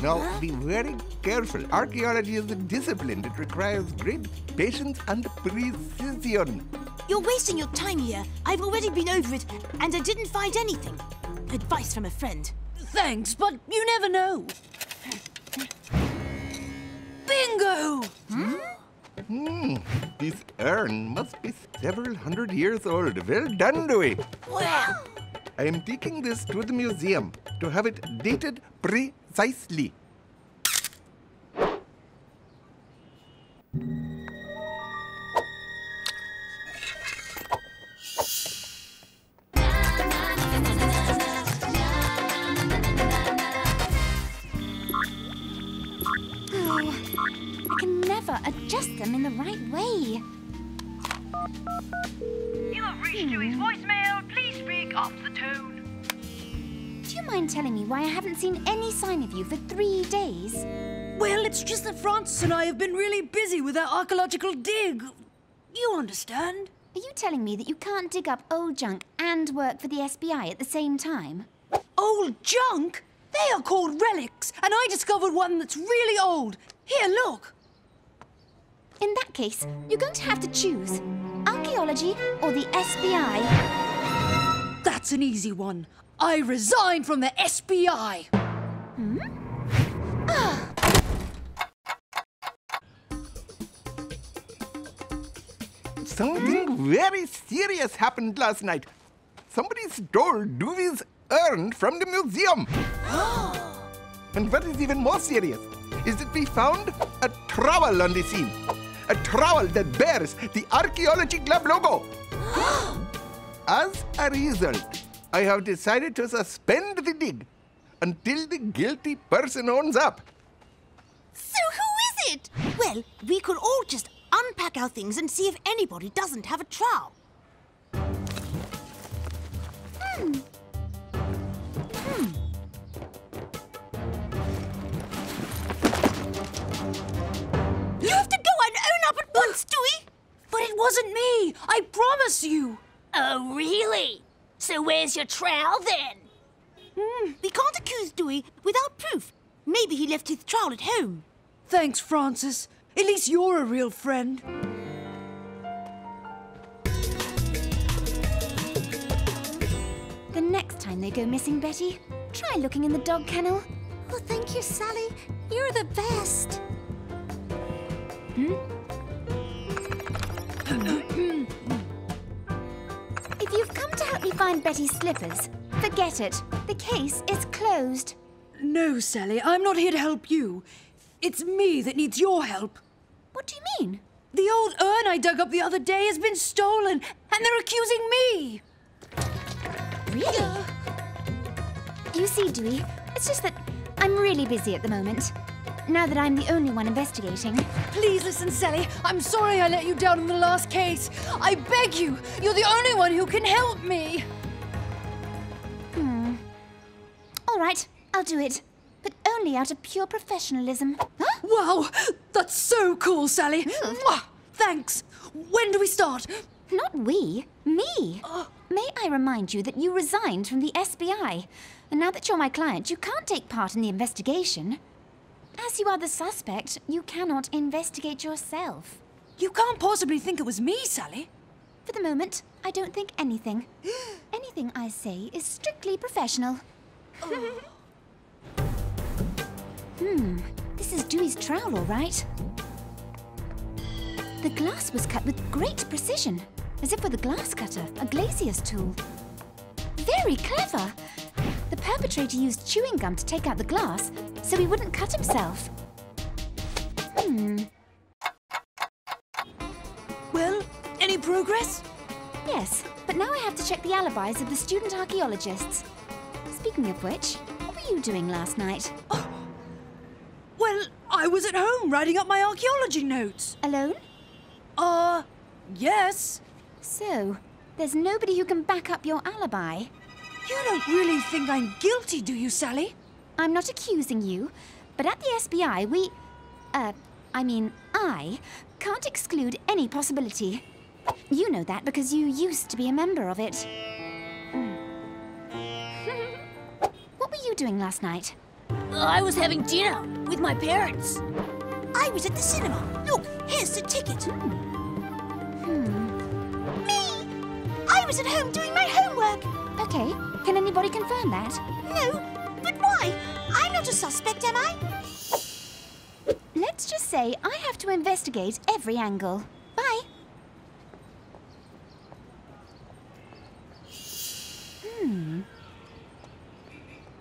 Now, be very careful. Archaeology is a discipline that requires great patience and precision. You're wasting your time here. I've already been over it, and I didn't find anything. Advice from a friend. Thanks, but you never know. Bingo! This urn must be several hundred years old. Well done, Doowee. Wow! I am taking this to the museum to have it dated precisely. Adjust them in the right way. You have reached Dewey's voicemail. Please speak up the tone. Do you mind telling me why I haven't seen any sign of you for 3 days? Well, it's just that Francis and I have been really busy with our archaeological dig. You understand? Are you telling me that you can't dig up old junk and work for the SBI at the same time? Old junk? They are called relics, and I discovered one that's really old. Here, look. In that case, you're going to have to choose archaeology or the SBI. That's an easy one. I resign from the SBI. Something very serious happened last night. Somebody stole Doowee's urn from the museum. And what is even more serious is that we found a trowel on the scene. A trowel that bears the Archaeology Club logo. As a result, I have decided to suspend the dig until the guilty person owns up. So who is it? Well, we could all just unpack our things and see if anybody doesn't have a trowel. You have to go and own up at once, Doowee! But it wasn't me. I promise you. Oh, really? So where's your trowel then? We can't accuse Doowee without proof. Maybe he left his trowel at home. Thanks, Francis. At least you're a real friend. The next time they go missing, Betty, try looking in the dog kennel. Oh, thank you, Sally. You're the best. If you've come to help me find Betty's slippers, forget it. The case is closed. No, Sally, I'm not here to help you. It's me that needs your help. What do you mean? The old urn I dug up the other day has been stolen, and they're accusing me. Really? You see, Doowee, it's just that I'm really busy at the moment. Now that I'm the only one investigating. Please listen, Sally. I'm sorry I let you down in the last case. I beg you. You're the only one who can help me. All right, I'll do it. But only out of pure professionalism. Huh? Wow, that's so cool, Sally. Mwah! Thanks. When do we start? Not we, me. May I remind you that you resigned from the SBI. And now that you're my client, you can't take part in the investigation. As you are the suspect, you cannot investigate yourself. You can't possibly think it was me, Sally. For the moment, I don't think anything. Anything I say is strictly professional. This is Dewey's trowel, all right. The glass was cut with great precision, as if with a glass cutter, a glazier's tool. Very clever. The perpetrator used chewing gum to take out the glass, so he wouldn't cut himself. Well, any progress? Yes, but now I have to check the alibis of the student archaeologists. Speaking of which, what were you doing last night? Well, I was at home writing up my archaeology notes. Alone? Yes. So, there's nobody who can back up your alibi. You don't really think I'm guilty, do you, Sally? I'm not accusing you, but at the SBI, I can't exclude any possibility. You know that because you used to be a member of it. What were you doing last night? I was having dinner with my parents. I was at the cinema. Look, here's the ticket. Me! I was at home doing my homework. Okay, can anybody confirm that? No, but why? I'm not a suspect, am I? Let's just say I have to investigate every angle. Bye.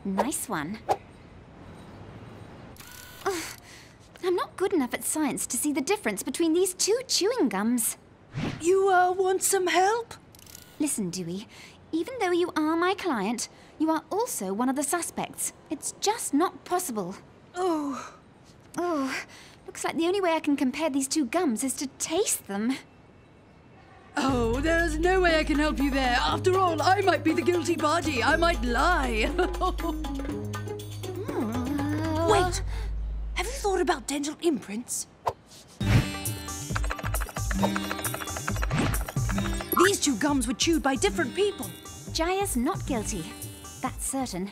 Nice one. Ugh, I'm not good enough at science to see the difference between these two chewing gums. You, want some help? Listen, Doowee, even though you are my client, you are also one of the suspects. It's just not possible. Oh. Oh, looks like the only way I can compare these two gums is to taste them. Oh, there's no way I can help you there. After all, I might be the guilty party. I might lie. Wait! Have you thought about dental imprints? These two gums were chewed by different people. Jaya's not guilty. That's certain.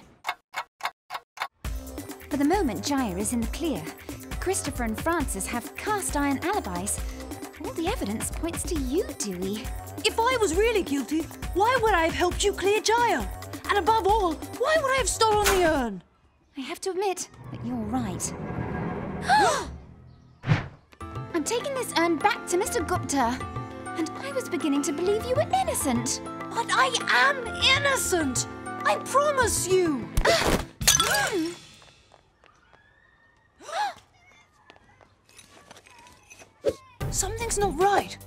For the moment, Jaya is in the clear. Christopher and Francis have cast-iron alibis. All the evidence points to you, Doowee. If I was really guilty, why would I have helped you clear Jaya? And above all, why would I have stolen the urn? I have to admit that you're right. I'm taking this urn back to Mr. Gupta. And I was beginning to believe you were innocent. But I am innocent! I promise you! Something's not right.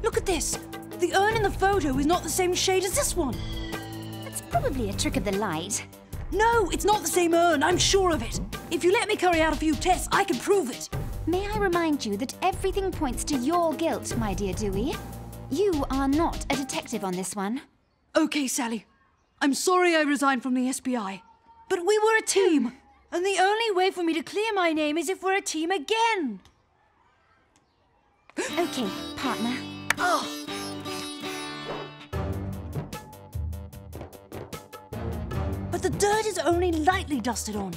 Look at this. The urn in the photo is not the same shade as this one. It's probably a trick of the light. No, it's not the same urn, I'm sure of it. If you let me carry out a few tests, I can prove it. May I remind you that everything points to your guilt, my dear Doowee. You are not a detective on this one. Okay, Sally. I'm sorry I resigned from the SBI. But we were a team. And the only way for me to clear my name is if we're a team again. Okay, partner. Oh. But the dirt is only lightly dusted on.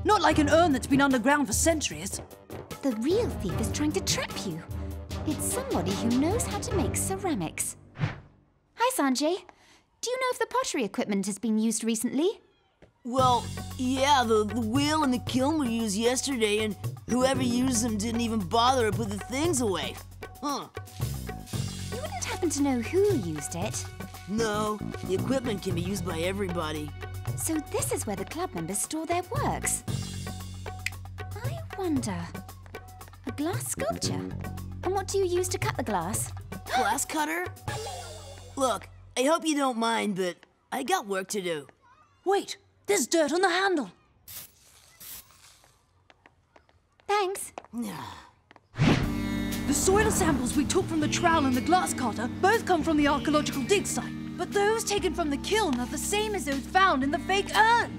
Not like an urn that's been underground for centuries. The real thief is trying to trap you. It's somebody who knows how to make ceramics. Hi, Sanjay. Do you know if the pottery equipment has been used recently? Well, yeah, the wheel and the kiln were used yesterday, and whoever used them didn't even bother to put the things away. Huh. You wouldn't happen to know who used it? No, the equipment can be used by everybody. So this is where the club members store their works. I wonder. A glass sculpture? And what do you use to cut the glass? Glass cutter? Look, I hope you don't mind, but I got work to do. Wait, there's dirt on the handle. Thanks. The soil samples we took from the trowel and the glass cutter both come from the archaeological dig site. But those taken from the kiln are the same as those found in the fake urn.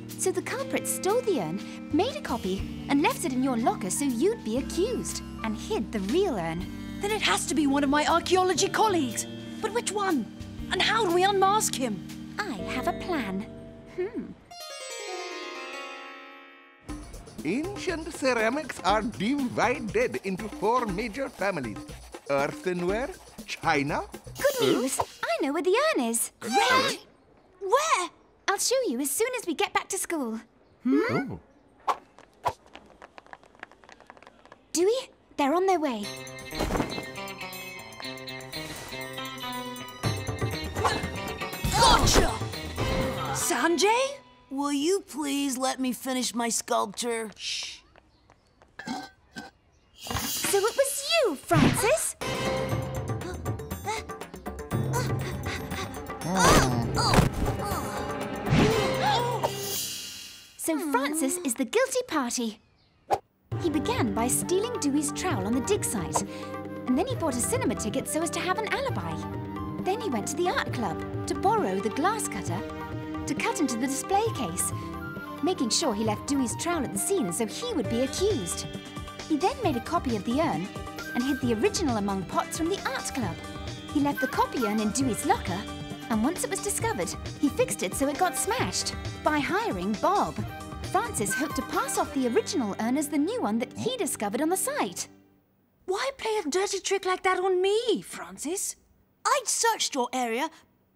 So the culprit stole the urn, made a copy, and left it in your locker so you'd be accused, and hid the real urn. Then it has to be one of my archaeology colleagues. But which one? And how do we unmask him? I have a plan. Ancient ceramics are divided into 4 major families. Earthenware, china. Good news! I know where the urn is. Great! Where? I'll show you as soon as we get back to school. Oh. Doowee, they're on their way. Gotcha! Sanjay? Will you please let me finish my sculpture? Shh. So it was you, Francis? So Francis is the guilty party. He began by stealing Dewey's trowel on the dig site, and then he bought a cinema ticket so as to have an alibi. Then he went to the art club to borrow the glass cutter to cut into the display case, making sure he left Dewey's trowel at the scene so he would be accused. He then made a copy of the urn and hid the original among pots from the art club. He left the copy urn in Dewey's locker, and once it was discovered, he fixed it so it got smashed by hiring Bob. Francis hoped to pass off the original urn as the new one that he discovered on the site. Why play a dirty trick like that on me, Francis? I'd searched your area,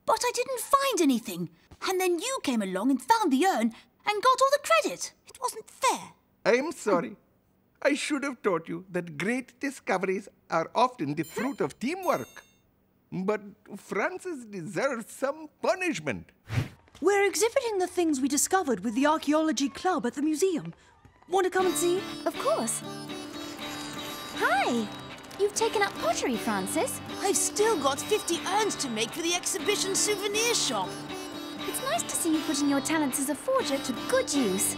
but I didn't find anything. And then you came along and found the urn and got all the credit. It wasn't fair. I'm sorry. I should have taught you that great discoveries are often the fruit of teamwork. But Francis deserves some punishment. We're exhibiting the things we discovered with the Archaeology Club at the museum. Want to come and see? Of course. Hi! You've taken up pottery, Francis. I've still got 50 urns to make for the exhibition souvenir shop. It's nice to see you putting your talents as a forger to good use.